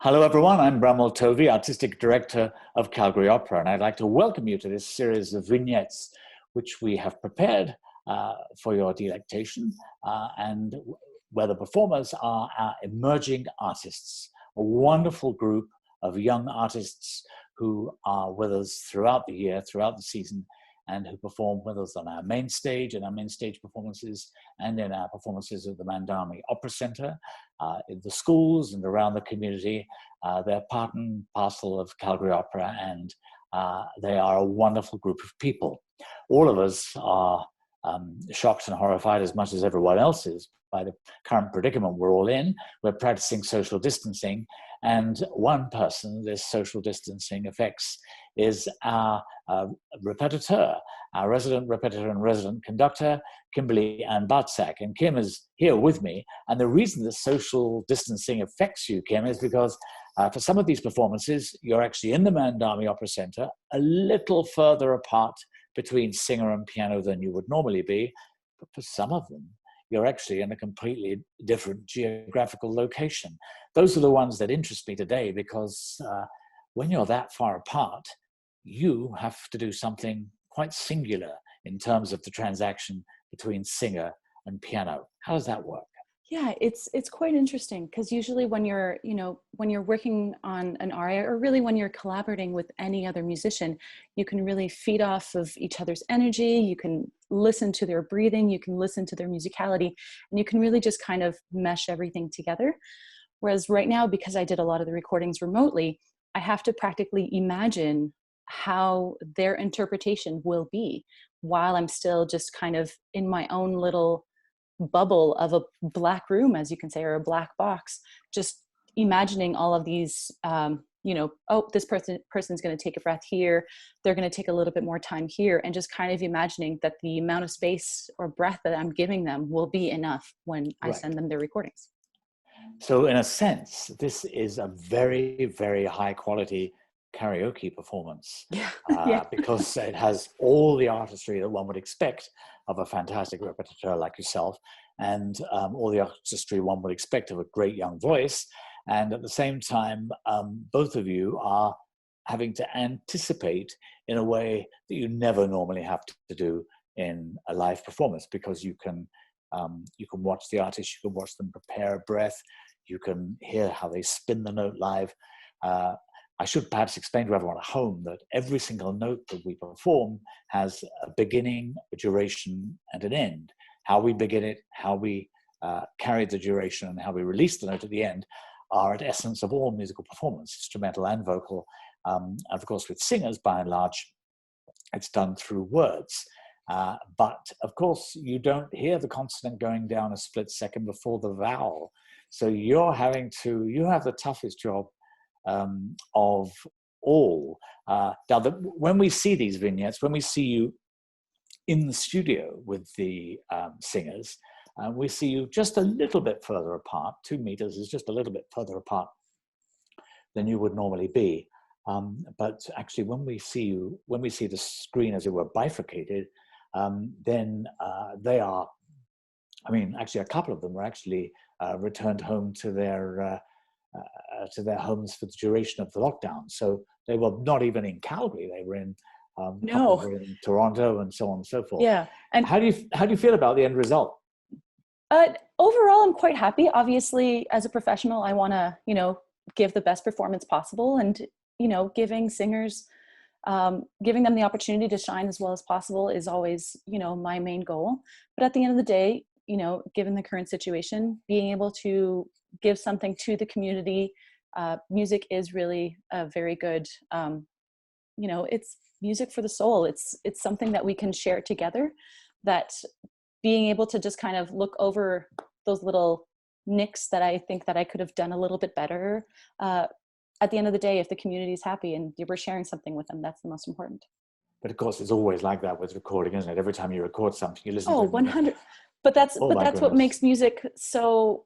Hello, everyone. I'm Bramwell Tovey, Artistic Director of Calgary Opera, and I'd like to welcome you to this series of vignettes which we have prepared for your delectation and where the performers are our emerging artists, a wonderful group of young artists who are with us throughout the year, throughout the season, and who perform with us on our main stage, in our main stage performances, and in our performances at the Mandami Opera Centre, in the schools and around the community. They're part and parcel of Calgary Opera, and they are a wonderful group of people. All of us are shocked and horrified as much as everyone else is by the current predicament we're all in. We're practicing social distancing, and one person this social distancing affects is our repetiteur, our resident repetiteur and resident conductor, Kimberley-Ann Bartczak. And Kim is here with me. And the reason that social distancing affects you, Kim, is because for some of these performances, you're actually in the Mandami Opera Centre, a little further apart between singer and piano than you would normally be. But for some of them, you're actually in a completely different geographical location. Those are the ones that interest me today because when you're that far apart, you have to do something quite singular in terms of the transaction between singer and piano. How does that work? Yeah, it's quite interesting because usually when you're working on an aria, or really when you're collaborating with any other musician, you can really feed off of each other's energy. You can listen to their breathing, you can listen to their musicality, and you can really just kind of mesh everything together. Whereas right now, because I did a lot of the recordings remotely, I have to practically imagine how their interpretation will be while I'm still just kind of in my own little bubble of a black room, as you can say, or a black box, just imagining all of these, oh, this person's going to take a breath here, they're going to take a little bit more time here, and just kind of imagining that the amount of space or breath that I'm giving them will be enough when I send them their recordings. So in a sense, this is a very, very high quality karaoke performance because it has all the artistry that one would expect of a fantastic repetiteur like yourself, and all the artistry one would expect of a great young voice. And at the same time, both of you are having to anticipate in a way that you never normally have to do in a live performance, because you can watch the artist, you can watch them prepare a breath, you can hear how they spin the note live. I should perhaps explain to everyone at home that every single note that we perform has a beginning, a duration, and an end. How we begin it, how we carry the duration, and how we release the note at the end are at essence of all musical performance, instrumental and vocal. And of course, with singers, by and large, it's done through words. But of course, you don't hear the consonant going down a split second before the vowel. So you have the toughest job of all. Now, when we see these vignettes, when we see you in the studio with the singers, we see you just a little bit further apart. 2 meters is just a little bit further apart than you would normally be. But actually, when we see the screen, as it were, bifurcated, then they are, actually a couple of them were actually returned home to their homes for the duration of the lockdown. So they were not even in Calgary; they were in were in Toronto and so on and so forth. Yeah. And how do you feel about the end result? Overall, I'm quite happy. Obviously, as a professional, I want to give the best performance possible, and giving singers, giving them the opportunity to shine as well as possible is always my main goal. But at the end of the day, given the current situation, being able to give something to the community, music is really a very good, it's music for the soul. It's something that we can share together, that being able to just kind of look over those little nicks that I think that I could have done a little bit better. At the end of the day, if the community is happy and we're sharing something with them, that's the most important. But of course, it's always like that with recording, isn't it? Every time you record something, you listen to it. 100. But that's what makes music so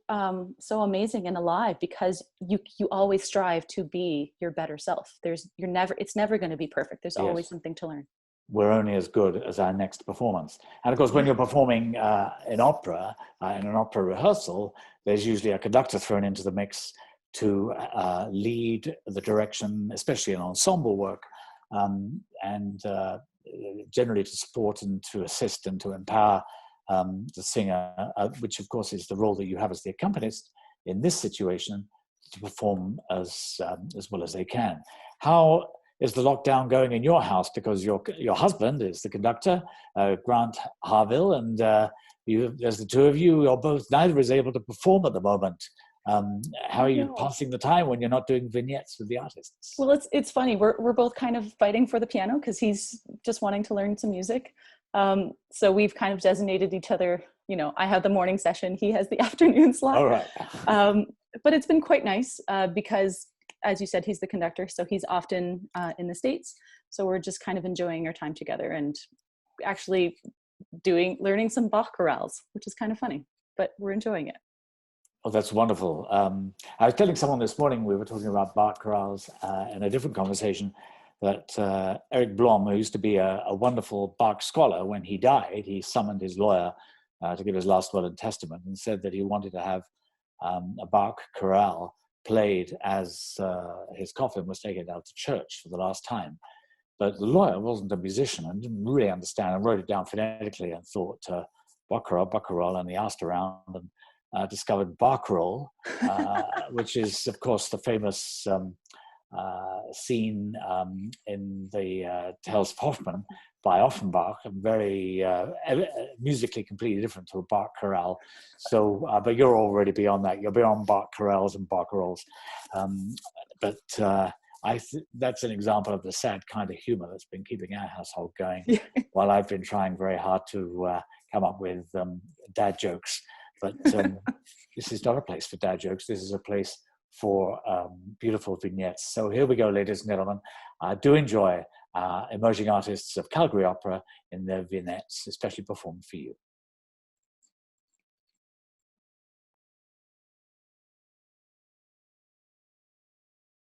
amazing and alive, because you always strive to be your better self. It's never going to be perfect. There's always something to learn. We're only as good as our next performance. And of course, when you're performing in opera, in an opera rehearsal, there's usually a conductor thrown into the mix to lead the direction, especially in ensemble work, and generally to support and to assist and to empower the singer, which of course is the role that you have as the accompanist in this situation, to perform as well as they can. How is the lockdown going in your house? Because your husband is the conductor, Grant Harville, and there's the two of you. You're both, neither is able to perform at the moment. How are you passing the time when you're not doing vignettes with the artists? Well, it's funny. We're both kind of fighting for the piano because he's just wanting to learn some music. So we've kind of designated each other. You know, I have the morning session, he has the afternoon slot. All right. But it's been quite nice because, as you said, he's the conductor, so he's often in the States. So we're just kind of enjoying our time together and actually learning some Bach chorales, which is kind of funny, but we're enjoying it. Oh, that's wonderful. I was telling someone this morning, we were talking about Bach chorales in a different conversation, that Eric Blom, who used to be a wonderful Bach scholar, when he died, he summoned his lawyer to give his last will and testament, and said that he wanted to have a Bach chorale played as his coffin was taken out to church for the last time. But the lawyer wasn't a musician and didn't really understand, and wrote it down phonetically and thought, Bach chorale, and he asked around and discovered Baccaral, which is, of course, the famous scene in the Tales of Hoffmann by Offenbach, and very musically completely different to a Bach chorale. So, but you're already beyond that. You're beyond Bach chorales and Baccarals. That's an example of the sad kind of humor that's been keeping our household going, while I've been trying very hard to come up with dad jokes. But this is not a place for dad jokes. This is a place for beautiful vignettes. So here we go, ladies and gentlemen. Do enjoy emerging artists of Calgary Opera in their vignettes, especially performed for you.